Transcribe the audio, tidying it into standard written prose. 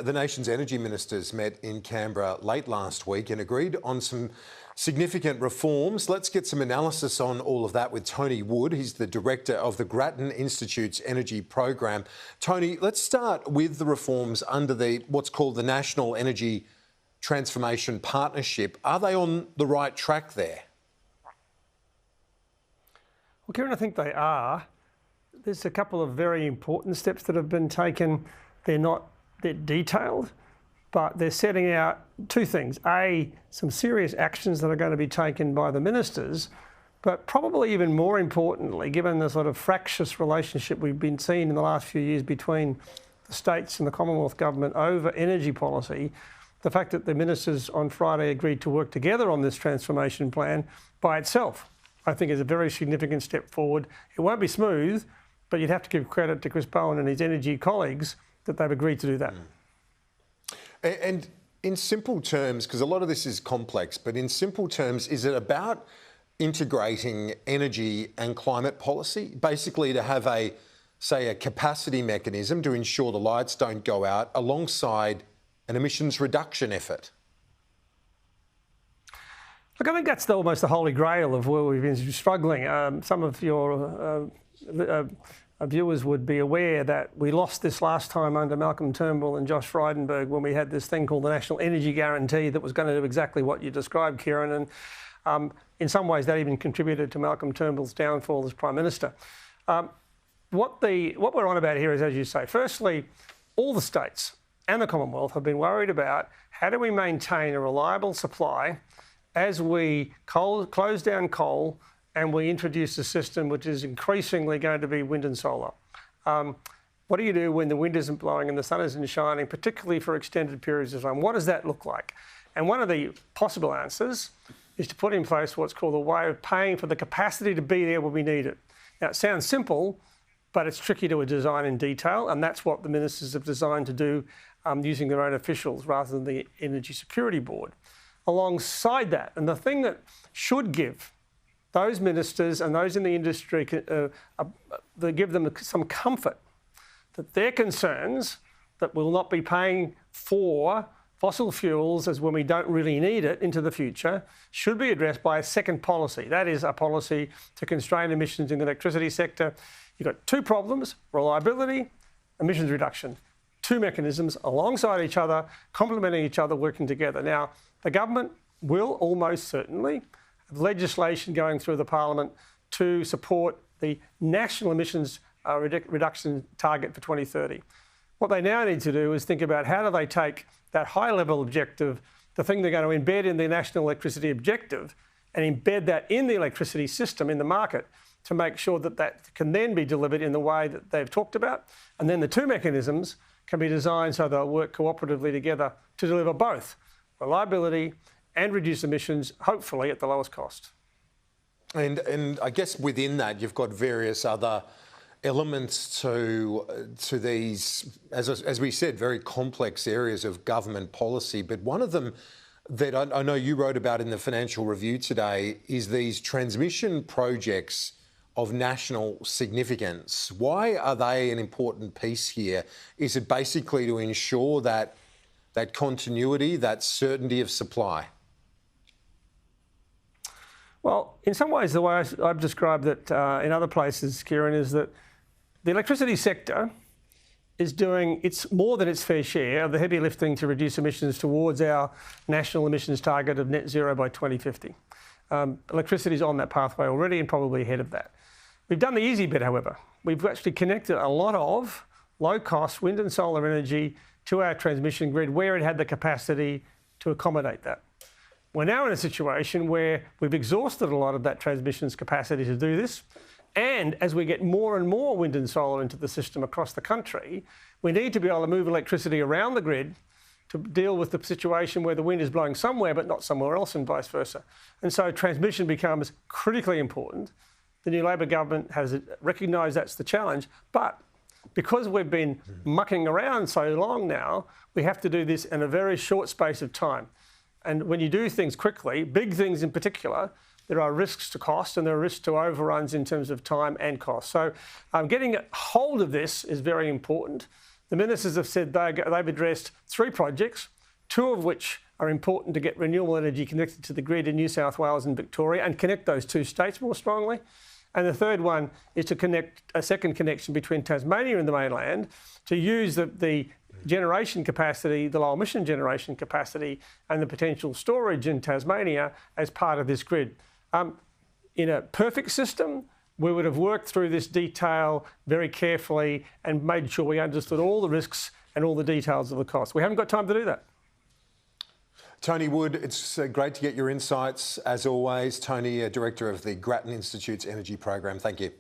The nation's energy ministers met in Canberra late last week and agreed on some significant reforms. Let's get some analysis on all of that with Tony Wood. He's the director of the Grattan Institute's energy program. Tony, let's start with the reforms under what's called the National Energy Transformation Partnership. Are they on the right track there? Well, Kieran, I think they are. There's a couple of very important steps that have been taken. They're detailed, but they're setting out two things. A, some serious actions that are going to be taken by the ministers, but probably even more importantly, given the sort of fractious relationship we've been seeing in the last few years between the states and the Commonwealth Government over energy policy, the fact that the ministers on Friday agreed to work together on this transformation plan by itself, I think is a very significant step forward. It won't be smooth, but you'd have to give credit to Chris Bowen and his energy colleagues that they've agreed to do that. And in simple terms, because a lot of this is complex, but in simple terms, is it about integrating energy and climate policy, basically to have a capacity mechanism to ensure the lights don't go out alongside an emissions reduction effort? Look, I think that's almost the holy grail of where we've been struggling. Some of your viewers would be aware that we lost this last time under Malcolm Turnbull and Josh Frydenberg when we had this thing called the National Energy Guarantee that was going to do exactly what you described, Kieran, and in some ways that even contributed to Malcolm Turnbull's downfall as Prime Minister. What we're on about here is, as you say, firstly, all the states and the Commonwealth have been worried about how do we maintain a reliable supply as we close down coal and we introduce a system which is increasingly going to be wind and solar. What do you do when the wind isn't blowing and the sun isn't shining, particularly for extended periods of time? What does that look like? And one of the possible answers is to put in place what's called a way of paying for the capacity to be there when we need it. Now, it sounds simple, but it's tricky to design in detail, and that's what the ministers have designed to do using their own officials rather than the Energy Security Board. Alongside that, and the thing that should give those ministers and those in the industry, they give them some comfort that their concerns that we'll not be paying for fossil fuels as when we don't really need it into the future should be addressed by a second policy. That is a policy to constrain emissions in the electricity sector. You've got two problems: reliability, emissions reduction. Two mechanisms alongside each other, complementing each other, working together. Now, the government will almost certainly have legislation going through the Parliament to support the national emissions reduction target for 2030. What they now need to do is think about how do they take that high-level objective, the thing they're going to embed in the national electricity objective, and embed that in the electricity system, in the market, to make sure that that can then be delivered in the way that they've talked about. And then the two mechanisms can be designed so they'll work cooperatively together to deliver both reliability and reduce emissions, hopefully at the lowest cost. And I guess within that, you've got various other elements to these, as we said, very complex areas of government policy. But one of them that I know you wrote about in the Financial Review today is these transmission projects of national significance. Why are they an important piece here? Is it basically to ensure that continuity, that certainty of supply? Well, in some ways, the way I've described it in other places, Kieran, is that the electricity sector is doing more than its fair share of the heavy lifting to reduce emissions towards our national emissions target of net zero by 2050. Electricity is on that pathway already and probably ahead of that. We've done the easy bit, however. We've actually connected a lot of low-cost wind and solar energy to our transmission grid where it had the capacity to accommodate that. We're now in a situation where we've exhausted a lot of that transmission's capacity to do this. And as we get more and more wind and solar into the system across the country, we need to be able to move electricity around the grid to deal with the situation where the wind is blowing somewhere but not somewhere else, and vice versa. And so transmission becomes critically important. The new Labor government has recognised that's the challenge, but because we've been mucking around so long now, we have to do this in a very short space of time. And when you do things quickly, big things in particular, there are risks to cost and there are risks to overruns in terms of time and cost. So getting hold of this is very important. The ministers have said they've addressed 3 projects, 2 of which are important to get renewable energy connected to the grid in New South Wales and Victoria and connect those 2 states more strongly. And the third one is to connect a second connection between Tasmania and the mainland to use the generation capacity, the low emission generation capacity and the potential storage in Tasmania as part of this grid. In a perfect system, we would have worked through this detail very carefully and made sure we understood all the risks and all the details of the cost. We haven't got time to do that. Tony Wood, it's great to get your insights as always. Tony, Director of the Grattan Institute's Energy Program. Thank you.